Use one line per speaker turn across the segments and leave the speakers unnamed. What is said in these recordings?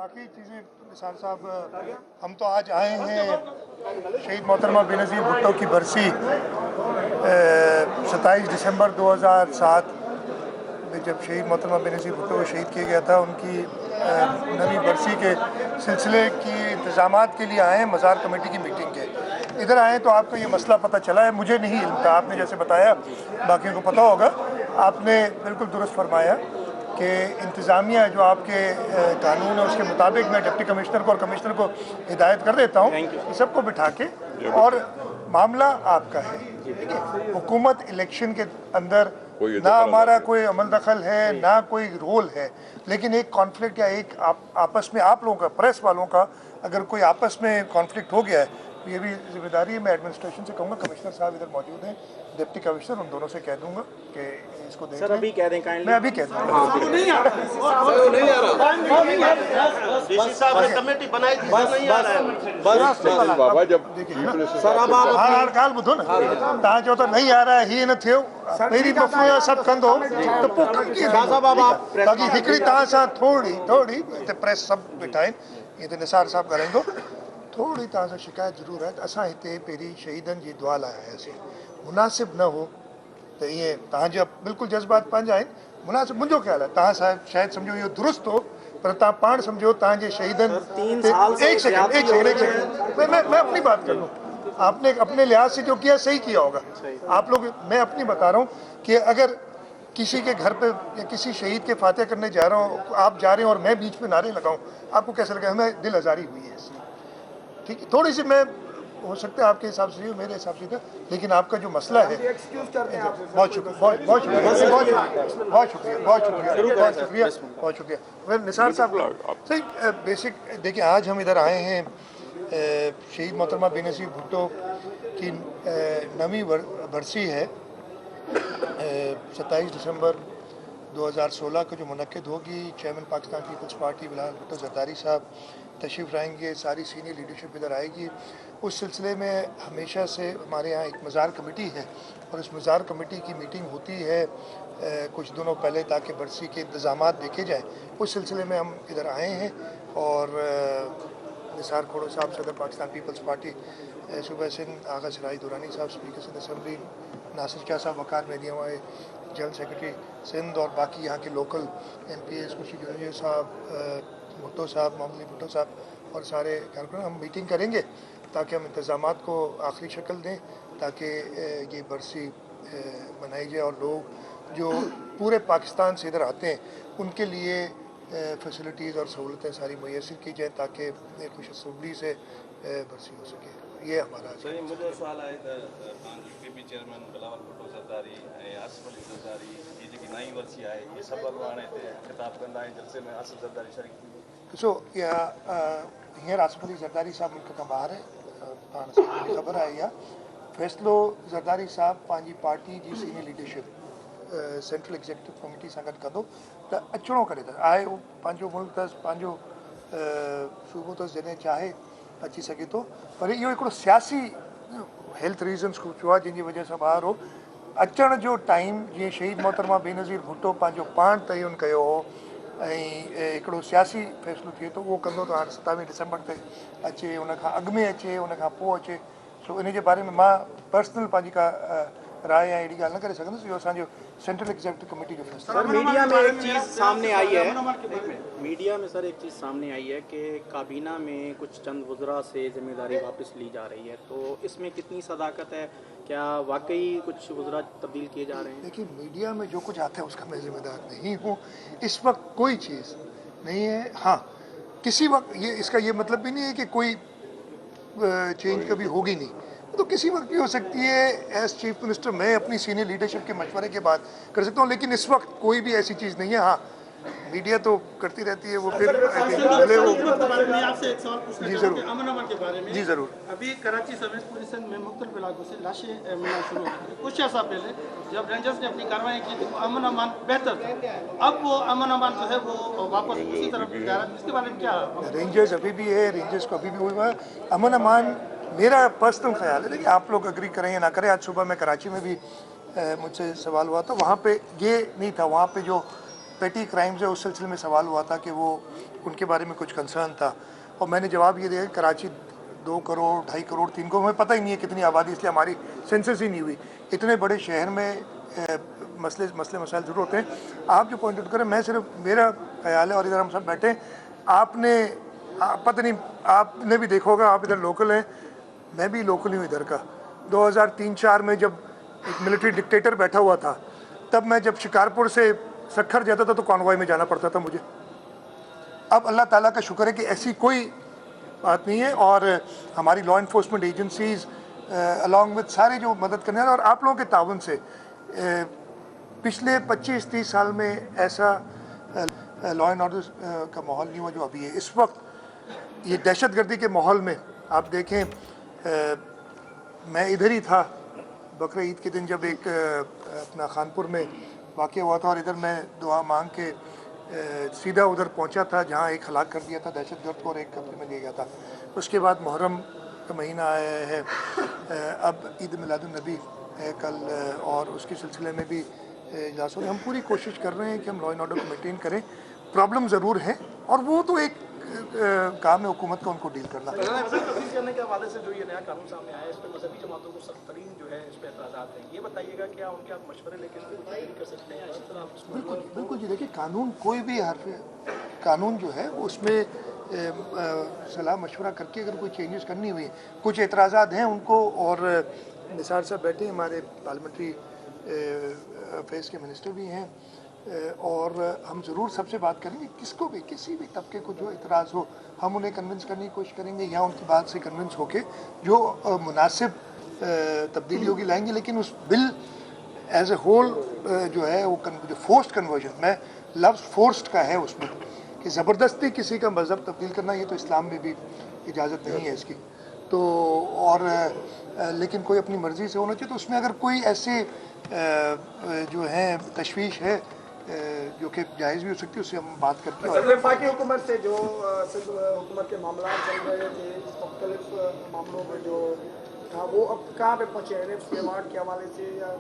बाकी चीज़ें निसार साहब, हम तो आज आए हैं शहीद मोहतरमा बेनज़ीर भुट्टो की बरसी 27 दिसंबर 2007 में जब शहीद मोहतरमा बेनज़ीर भुट्टो को शहीद किया गया था, उनकी नवी बरसी के सिलसिले की इंतज़ामात के लिए आए हैं। मज़ार कमेटी की मीटिंग के इधर आए तो आपको ये मसला पता चला है, मुझे नहीं इल्म था, आपने जैसे बताया बाकियों को पता होगा। आपने बिल्कुल दुरुस्त फरमाया कि इंतज़ामिया जो आपके कानून है उसके मुताबिक मैं डिप्टी कमिश्नर को और कमिश्नर को हिदायत कर देता हूँ सबको बिठा के, और मामला आपका है, ठीक है। हुकूमत इलेक्शन के अंदर ना हमारा कोई अमल दखल है ना कोई रोल है, लेकिन एक कॉन्फ्लिक्ट या एक आपस में आप लोगों का, प्रेस वालों का अगर कोई आपस में कॉन्फ्लिक्ट हो गया है तो ये भी जिम्मेदारी है। मैं एडमिनिस्ट्रेशन से कहूँगा, कमिश्नर साहब इधर मौजूद हैं, डिप्टी कमिश्नर, उन दोनों से कह दूंगा कि इसको देख
सर अभी कह दें,
मैं अभी कह दूँगा।
कमेटी बनाई थी,
सर अब आप हर हाल बुधो न तव्हां चओ था नहीं आ रहा है, हीअं न थियो, पहिरीं मफ़हूम सभु कंदो त पोइ बाक़ी हिकिड़ी तव्हां सां थोरी हिते प्रेस सभु वेठा आहिनि, ईअं त निसार साहिबु ॻाल्हाईंदो, थोरी तव्हां सां शिकायत ज़रूरु आहे त असां हिते पहिरीं शहीदनि जी दुआ लाइ आयासीं। मुनासिब न हो त ईअं तव्हांजा बिल्कुलु जज़्बात पंहिंजा आहिनि, मुनासिब मुंहिंजो ख़्यालु आहे तव्हां साहिबु शायदि सम्झो इहो दुरुस्त हो, पर तव्हां पाण सम्झो तव्हांजे शहीदनि एक सेकंड मैं अपनी बात कर लूँ। आपने अपने लिहाज से जो किया सही किया होगा आप लोग। मैं अपनी बता रहा हूँ कि अगर किसी के घर पे या किसी शहीद के फातिहा करने जा रहा हूँ, आप जा रहे हैं और मैं बीच में नारे लगाऊं, आपको कैसे लगा? हमें दिल आज़ारी हुई है इससे, ठीक है। थोड़ी सी मैं हो सकता है आपके हिसाब से नहीं हो, मेरे हिसाब से था, लेकिन आपका जो मसला है, बहुत शुक्रिया, बहुत शुक्रिया। वेल निसार साहब सही बेसिक देखिए, आज हम इधर आए हैं शहीद मोहतरमा बेनज़ीर भुट्टो की नवी बरसी है 27 दिसंबर 2016 को जो मुनक्किद होगी। चेयरमैन पाकिस्तान पीपल्स पार्टी बिलावल भुट्टो ज़रदारी साहब तशरीफ़ लाएंगे, सारी सीनियर लीडरशिप इधर आएगी। उस सिलसिले में हमेशा से हमारे यहाँ एक मज़ार कमेटी है और इस मज़ार कमेटी की मीटिंग होती है कुछ दिनों पहले, ताकि बरसी के इंतज़ामात देखे जाएँ। उस सिलसिले में हम इधर आए हैं और निसार खोड़ो साहब सदर पाकिस्तान पीपल्स पार्टी, सूबा सिंध आगा सराई दुरानी साहब स्पीकर सिंध असम्बली, नासिर शाह साहब वकार मेदियावाए जनरल सेक्रेटरी सिंध, और बाकी यहाँ के लोकल MPs खुर्शीद जुनेजर साहब, भुट्टो साहब, मोहम्मद अली भुट्टो साहब और सारे कारकुन, हम मीटिंग करेंगे ताकि हम इंतज़ामात को आखिरी शक्ल दें, ताकि ये बरसी मनाई जाए और लोग जो पूरे पाकिस्तान से इधर आते हैं उनके लिए फैसिलिटीज़ और सहूलतें सारी मुयसर की जाए, ताकि खुश असम्बली से बरसी हो सके। ये हमारा
मुझे सवाल आहे त PB चेयरमैन बिलावल भुट्टो ज़रदारी ऐं आसिफ अली ज़रदारी जी जेकी नई वर्सी आहे, इहे सभु हाणे हिते ख़िताब कंदा ऐं जलसे में आसिफ ज़रदारी शरीक थींदो।
ॾिसो, इहा हींअर आसिफ अली ज़रदारी साहब मुल्क खां ॿाहिरि आहे, पाण सभिनी खे ख़बर आहे। इहा फ़ैसिलो ज़रदारी साहब पंहिंजी पार्टी जी senior leadership central executive committee सां गॾु कंदो त अचिणो करे त आहे, उहो पंहिंजो मुल्क अथसि, पंहिंजो सूबो अथसि, जॾहिं चाहे अची सघे थो। पर इहो हिकिड़ो सियासी हेल्थ रीज़न्स थियो आहे जंहिंजी वजह सां ॿाहिरि हो। अचण जो टाइम जीअं शहीद मोहतरमा बेनज़ीर भुट्टो पंहिंजो पाण तयन कयो हो ऐं हिकिड़ो सियासी फ़ैसिलो थिए थो, उहो कंदो त हाणे 27 दिसंबर ते अचे, उनखां अॻु में अचे, उनखां पोइ अचे। सो इन जे बारे में मां पर्सनल पंहिंजी का राय या अहिड़ी ॻाल्हि न करे सघंदुसि, इहो असांजो सेंट्रल एग्जीक्यूटिव कमेटी जो फ़ैसिलो।
सर मीडिया में एक चीज़ सामने आई है, मीडिया में सर एक चीज़ सामने आई है कि काबीना में कुछ चंद वज़रा से जिम्मेदारी वापस ली जा रही है, तो इसमें कितनी सदाकत है? क्या वाकई कुछ वज़रा तब्दील किए जा रहे हैं?
देखिए, मीडिया में जो कुछ आता है उसका मैं जिम्मेदार नहीं हूँ। इस वक्त कोई चीज़ नहीं है। हाँ, किसी वक्त ये इसका ये मतलब भी नहीं है कि कोई चेंज कभी होगी नहीं, तो किसी वक्त भी हो सकती है। एज चीफ मिनिस्टर मैं अपनी सीनियर लीडरशिप के मशवरे के बाद कर सकता हूँ, लेकिन इस वक्त कोई भी ऐसी चीज़ नहीं है। हाँ, मीडिया तो करती रहती है, वो फिर भले वो।
आपसे एक सवाल पूछना
जी जरूर,
अमन अमान के बारे में।
जी जरूर।
अभी कराची समेत पूरी सिंध में मुख्तलिफ इलाकों से लाशें मिलना शुरू हो गई। कुछ अर्सा पहले जब रेंजर्स ने अपनी कार्रवाई की तो अमन अमान बेहतर था, अब वो अमन अमान जो है वो वापस उसी तरफ जा रहा है, इसके बारे में क्या?
रेंजर्स अभी भी है, रेंजर्स को अभी भी हुआ है। अमन अमान मेरा पर्सनल ख्याल है, देखिए आप लोग अग्री करें या ना करें। आज सुबह मैं कराची में भी मुझसे सवाल हुआ था, वहाँ पे ये नहीं था, वहाँ पे जो पेटी क्राइम्स है उस सिलसिले में सवाल हुआ था कि वो उनके बारे में कुछ कंसर्न था और मैंने जवाब ये दिया कि कराची 2 करोड़ 2.5 करोड़ 3 करोड़, हमें पता ही नहीं है कितनी आबादी, इसलिए हमारी सेंसस ही नहीं हुई। इतने बड़े शहर में मसले मसाइल जरूर होते हैं। आप जो पॉइंट आउट करें, मैं सिर्फ मेरा ख्याल है और इधर हम सब बैठे, आपने पता नहीं आपने भी देखा होगा, आप इधर लोकल हैं, मैं भी लोकल हूँ इधर का। 2003-4 में जब एक मिलिट्री डिक्टेटर बैठा हुआ था, तब मैं जब शिकारपुर से सखर जाता था तो कॉन्वॉय में जाना पड़ता था मुझे। अब अल्लाह ताला का शुक्र है कि ऐसी कोई बात नहीं है और हमारी law enforcement agencies along with सारे जो मदद करने वाले और आप लोगों के ताउन से पिछले 25-30 साल में ऐसा लॉ एंड ऑर्डर का माहौल नहीं हुआ जो अभी है। इस वक्त ये दहशतगर्दी के माहौल में आप देखें, मैं इधर ही था बकरा ईद के दिन जब एक अपना खानपुर में वाक़या हुआ था और इधर मैं दुआ मांग के सीधा उधर पहुंचा था जहां एक हलाक कर दिया था दहशतगर्द को और एक कब्जे में ले गया था। उसके बाद मुहर्रम का महीना आया है, अब ईद मिलादुन्नबी है कल और उसके सिलसिले में भी इजलास हो रहे। हम पूरी कोशिश कर रहे हैं कि हम लॉ एंड ऑर्डर को मेंटेन करें। प्रॉब्लम ज़रूर है और वो तो एक काम है हुकूमत का उनको डील करना।
तब्दील करने के हवाले से जो ये नया कानून सामने आया है, इस पर मजहबी जमातों को सख्त तरीन जो है इस पर एतराज़ात हैं, ये बताइएगा क्या उनके आप मशवरे लेके इसको तब्दील कर सकते हैं? इसी तरह आप
बिल्कुल बिल्कुल जी, देखिए कानून कोई भी कानून जो है उसमें सलाह मशवरा करके अगर कोई चेंजेस करनी हुई, कुछ एतराज़ात हैं उनको, और निसार साहब बैठे हमारे पार्लियामेंट्री अफेयर्स के मिनिस्टर भी हैं और हम ज़रूर सबसे बात करेंगे, किसको भी किसी भी तबके को जो इतराज़ हो हम उन्हें कन्विंस करने की कोशिश करेंगे या उनकी बात से कन्विंस होके जो मुनासिब तब्दीलियों की लाएंगे। लेकिन उस बिल एज ए होल जो है वो जो फोर्स्ड कन्वर्जन, मैं लफ्ज़ फोर्स्ड का है उसमें कि ज़बरदस्ती किसी का मज़हब तब्दील करना, ये तो इस्लाम में भी इजाज़त नहीं है इसकी। तो और लेकिन कोई अपनी मर्ज़ी से होना चाहिए। तो उसमें अगर कोई ऐसे जो है तशवीश है जो कि जायज़ भी हो सकती है, उससे हम बात करते हैं।
वफाकी हुकूमत से जो हुकूमत के मामला चल रहे थे, मुख्तलिफ मामलों में जो था वो अब कहाँ पे पहुँचे? NFC अवार्ड के हवाले से या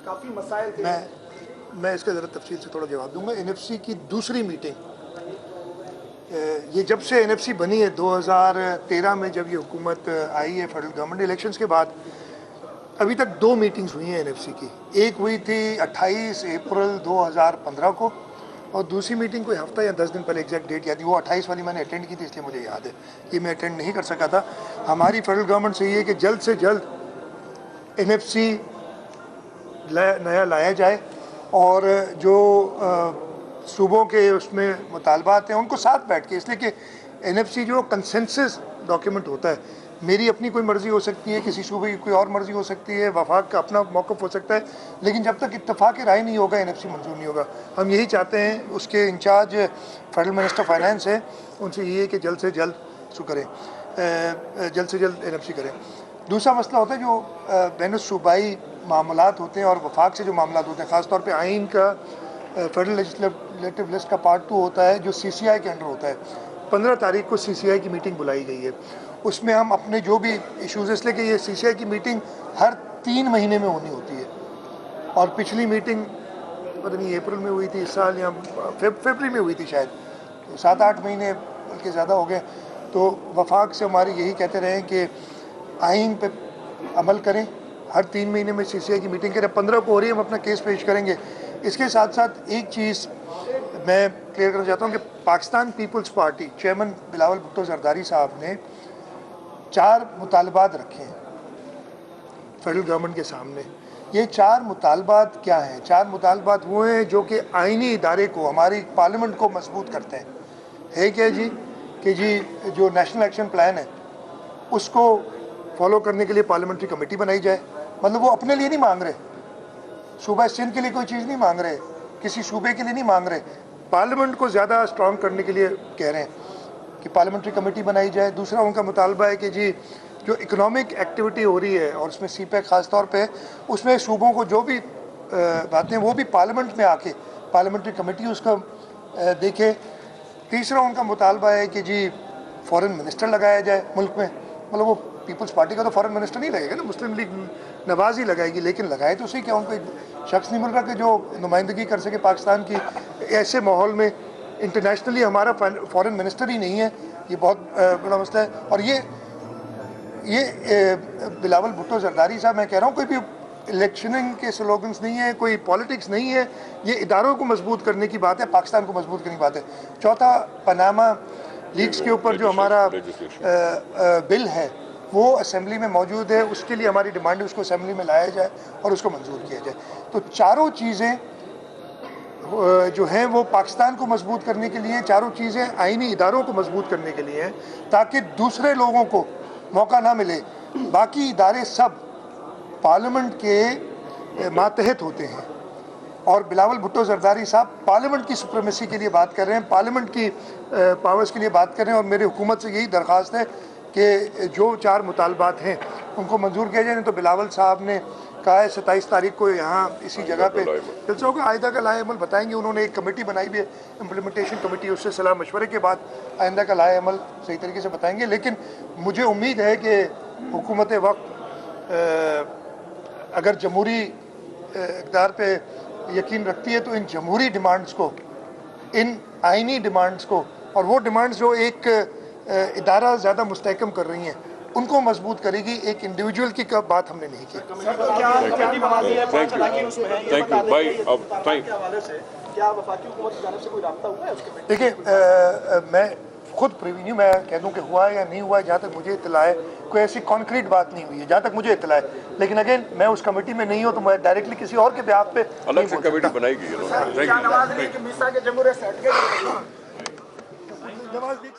काफ़ी मसाइल थे।
मैं इसका ज़रा तफसील से थोड़ा जवाब दूंगा। NFC की दूसरी मीटिंग, ये जब से NFC बनी है 2013 में जब ये हुकूमत आई है फेडरल गवर्नमेंट इलेक्शंस के बाद, अभी तक 2 मीटिंग्स हुई हैं NFC की। एक हुई थी 28 अप्रैल 2015 को और दूसरी मीटिंग कोई हफ्ता या 10 दिन पहले, एग्जैक्ट डेट याद नहीं, वो 28 वाली मैंने अटेंड की थी इसलिए मुझे याद है, ये मैं अटेंड नहीं कर सका था। हमारी फेडरल गवर्नमेंट से ये है कि जल्द से जल्द NFC नया लाया जाए और जो सूबों के उसमें मुतालबात हैं उनको साथ बैठ के, इसलिए कि NFC जो कंसेंसस डॉक्यूमेंट होता है, मेरी अपनी कोई मर्ज़ी हो सकती है, किसी सूबे की कोई और मर्ज़ी हो सकती है, वफाक का अपना मौक़िफ़ हो सकता है, लेकिन जब तक इत्तफाक़ राय नहीं होगा NFC मंजूर नहीं होगा। हम यही चाहते हैं, उसके इंचार्ज फेडरल मिनिस्टर फाइनेंस है, उनसे ये है कि जल्द से जल्द NFC करें। दूसरा मसला होता है जो बैन सूबाई मामलात होते हैं और वफाक से जो मामलात होते हैं, ख़ासतौर पर आइन का फेडरल लेजिस्लेटिव लिस्ट का पार्ट 2 होता है जो CCI के अंडर होता है। 15 तारीख को CCI की मीटिंग बुलाई गई है, उसमें हम अपने जो भी इश्यूज़, इसलिए कि ये CCI की मीटिंग हर 3 महीने में होनी होती है और पिछली मीटिंग पता नहीं अप्रैल में हुई थी इस साल या फरवरी में हुई थी शायद, तो 7-8 महीने बल्कि ज़्यादा हो गए। तो वफाक से हमारी यही कहते रहे कि आइन पे अमल करें, हर 3 महीने में CCI की मीटिंग करें। 15 को हो रही है, हम अपना केस पेश करेंगे। इसके साथ साथ एक चीज़ मैं क्लियर करना चाहता हूँ कि पाकिस्तान पीपल्स पार्टी चेयरमैन बिलावल भुट्टो जरदारी साहब ने 4 मुतालबात रखे हैं फेडरल गवर्नमेंट के सामने। ये 4 मुतालबात क्या हैं? 4 मुतालबात वो हैं जो कि आइनी इदारे को, हमारी पार्लियामेंट को मजबूत करते हैं। है क्या जी? कि जी जो नेशनल एक्शन प्लान है उसको फॉलो करने के लिए पार्लियामेंट्री कमेटी बनाई जाए। मतलब वो अपने लिए नहीं मांग रहे, सूबा सिंध के लिए कोई चीज़ नहीं मांग रहे, किसी सूबे के लिए नहीं मांग रहे, पार्लियामेंट को ज़्यादा स्ट्रॉन्ग करने के लिए कह रहे हैं कि पार्लियामेंट्री कमेटी बनाई जाए। दूसरा उनका मुतालबा है कि जी जो इकोनॉमिक एक्टिविटी हो रही है और उसमें CPEC ख़ास तौर पे, उसमें सूबों को जो भी बातें वो भी पार्लियामेंट में आके पार्लियामेंट्री कमेटी उसका देखे। तीसरा उनका मुतालबा है कि जी फॉरेन मिनिस्टर लगाया जाए मुल्क में। मतलब वो पीपल्स पार्टी का तो फॉरेन मिनिस्टर नहीं लगेगा ना, मुस्लिम लीग नवाज ही लगाएगी, लेकिन लगाए तो उसी क्या, उनको एक शख्स नहीं मिल रहा कि जो नुमाइंदगी कर सके पाकिस्तान की। ऐसे माहौल में इंटरनेशनली हमारा फॉरेन मिनिस्टर ही नहीं है, ये बहुत बड़ा मसला है। और ये बिलावल भुट्टो जरदारी साहब, मैं कह रहा हूँ कोई भी इलेक्शनिंग के स्लोगन्स नहीं है, कोई पॉलिटिक्स नहीं है, ये इदारों को मजबूत करने की बात है, पाकिस्तान को मजबूत करने की बात है। चौथा, पनामा लीक्स के ऊपर जो हमारा बिल है वो असेंबली में मौजूद है, उसके लिए हमारी डिमांड है उसको असेंबली में लाया जाए और उसको मंजूर किया जाए। तो चारों चीज़ें जो हैं वो पाकिस्तान को मजबूत करने के लिए, चारों चीज़ें आईनी इदारों को मजबूत करने के लिए हैं, ताकि दूसरे लोगों को मौका ना मिले। बाकी इदारे सब पार्लियामेंट के मातहत होते हैं और बिलावल भुट्टो जरदारी साहब पार्लियामेंट की सुप्रीमेसी के लिए बात कर रहे हैं, पार्लियामेंट की पावर्स के लिए बात कर रहे हैं। और मेरी हुकूमत से यही दरख्वास्त है कि जो 4 मुतालबात हैं उनको मंजूर किया जाए। नहीं तो बिलावल साहब ने कहा है 27 तारीख को यहाँ इसी जगह पे जलसा होगा, आइंदा का लाए अमल बताएंगे। उन्होंने एक कमेटी बनाई भी है, इम्प्लीमेंटेशन कमेटी, उससे सलाह मशवरे के बाद आइंदा का लाए अमल सही तरीके से बताएंगे। लेकिन मुझे उम्मीद है कि हुकूमत वक्त अगर जमहूरी इक़्तिदार पे यकीन रखती है तो इन जमहूरी डिमांड्स को, इन आइनी डिमांड्स को, और वो डिमांड्स जो एक इदारा ज़्यादा मुस्तहकम कर रही हैं उनको मजबूत करेगी। एक इंडिविजुअल की बात हमने नहीं की। देखिए, मैं खुद प्रिव्यू मैं कह दूं कि हुआ है या नहीं हुआ है, जहाँ तक मुझे इत्तला है कोई ऐसी कॉन्क्रीट बात नहीं हुई है जहाँ तक मुझे इत्तला है। लेकिन अगेन मैं उस कमेटी में नहीं हूँ तो मैं डायरेक्टली किसी और के बिहाफ पे
अलग से कमेटी बनाई गई है।
नवाज लीग